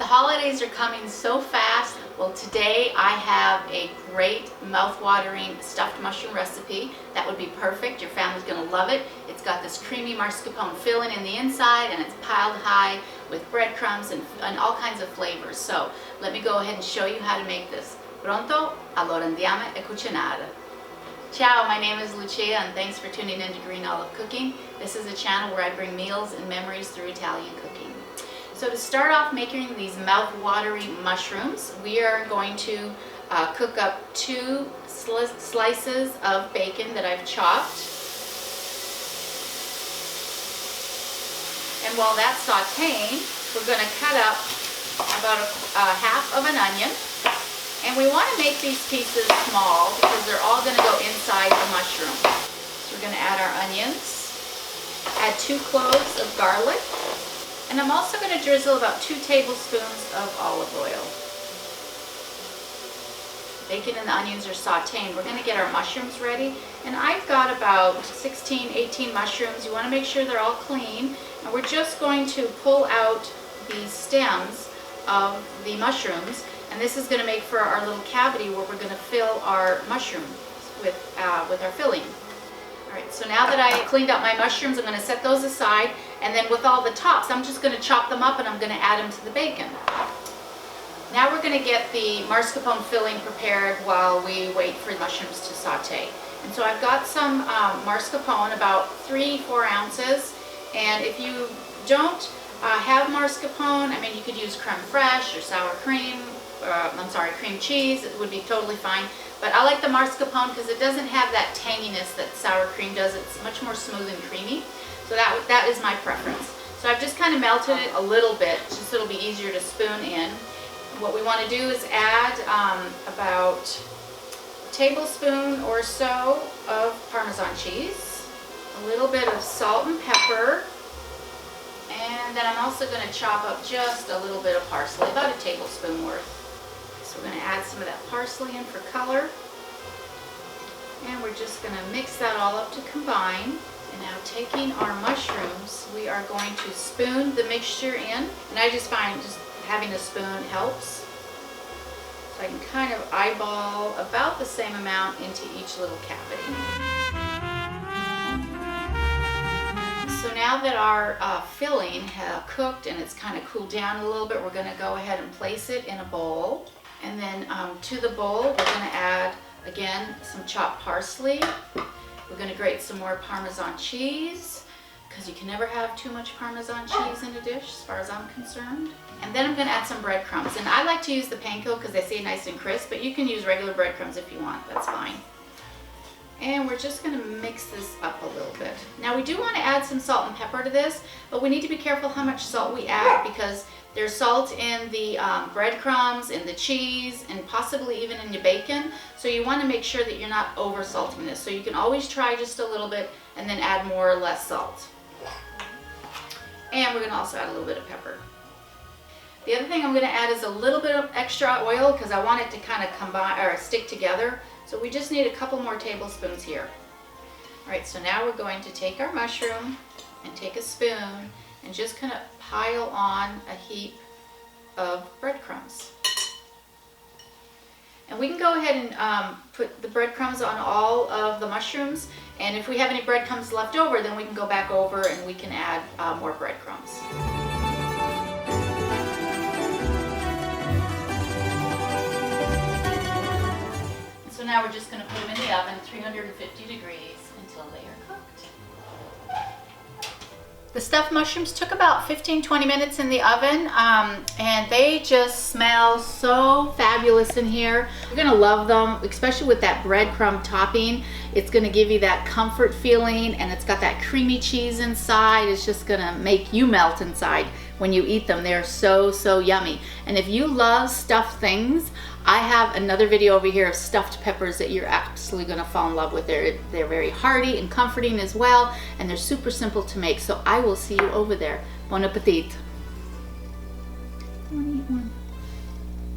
holidays are coming so fast. Well, today I have a great mouth-watering stuffed mushroom recipe that would be perfect. Your family's gonna love it. It's got this creamy mascarpone filling in the inside, and it's piled high with breadcrumbs and all kinds of flavors. So let me go ahead and show you how to make this. Pronto? Allora andiamo a cucinare. Ciao, my name is Lucia, and thanks for tuning in to Green Olive Cooking. This is a channel where I bring meals and memories through Italian cooking. So to start off making these mouth-watering mushrooms, we are going to cook up 2 slices of bacon that I've chopped. And while that's sauteing, we're going to cut up about half of an onion. And we want to make these pieces small because they're all going to go inside the mushroom. So we're going to add our onions, add 2 cloves of garlic, and I'm also going to drizzle about 2 tablespoons of olive oil. Bacon and the onions are sauteing. We're going to get our mushrooms ready. And I've got about 16, 18 mushrooms. You want to make sure they're all clean. And we're just going to pull out the stems of the mushrooms. And this is going to make for our little cavity where we're going to fill our mushrooms with our filling. Alright, so now that I cleaned up my mushrooms, I'm going to set those aside, and then with all the tops, I'm just going to chop them up and I'm going to add them to the bacon. Now we're going to get the mascarpone filling prepared while we wait for the mushrooms to saute. And so I've got some mascarpone, about 3-4 ounces, and if you don't have mascarpone, I mean, you could use creme fraiche or sour cream, cream cheese. It would be totally fine. But I like the mascarpone because it doesn't have that tanginess that sour cream does. It's much more smooth and creamy. So that is my preference. So I've just kind of melted it a little bit, just so it'll be easier to spoon in. What we want to do is add about a tablespoon or so of Parmesan cheese, a little bit of salt and pepper, and then I'm also going to chop up just a little bit of parsley, about a tablespoon worth. So we're going to add some of that parsley in for color. And we're just going to mix that all up to combine. And now taking our mushrooms, we are going to spoon the mixture in. And I just find just having a spoon helps. So I can kind of eyeball about the same amount into each little cavity. So now that our filling has cooked and it's kind of cooled down a little bit, we're going to go ahead and place it in a bowl. And then to the bowl, we're going to add, again, some chopped parsley. We're going to grate some more Parmesan cheese, because you can never have too much Parmesan cheese in a dish, as far as I'm concerned. And then I'm going to add some breadcrumbs. And I like to use the panko because they stay nice and crisp, but you can use regular breadcrumbs if you want. That's fine. And we're just going to mix this up a little bit. Now we do want to add some salt and pepper to this, but we need to be careful how much salt we add because there's salt in the breadcrumbs, in the cheese, and possibly even in your bacon. So you want to make sure that you're not over salting this. So you can always try just a little bit and then add more or less salt. And we're going to also add a little bit of pepper. The other thing I'm going to add is a little bit of extra oil because I want it to kind of combine or stick together. So we just need a couple more tablespoons here. Alright, so now we're going to take our mushroom and take a spoon and just kind of pile on a heap of breadcrumbs. And we can go ahead and put the breadcrumbs on all of the mushrooms, and if we have any breadcrumbs left over, then we can go back over and we can add more breadcrumbs. So now we're just going to put them in the oven, 350 degrees, until they are cooked. The stuffed mushrooms took about 15-20 minutes in the oven, and they just smell so fabulous in here. You're going to love them, especially with that breadcrumb topping. It's going to give you that comfort feeling, and it's got that creamy cheese inside. It's just going to make you melt inside when you eat them. They're so, so yummy. And if you love stuffed things, I have another video over here of stuffed peppers that you're absolutely going to fall in love with. They're very hearty and comforting as well, and they're super simple to make. So I will see you over there. Bon appetit.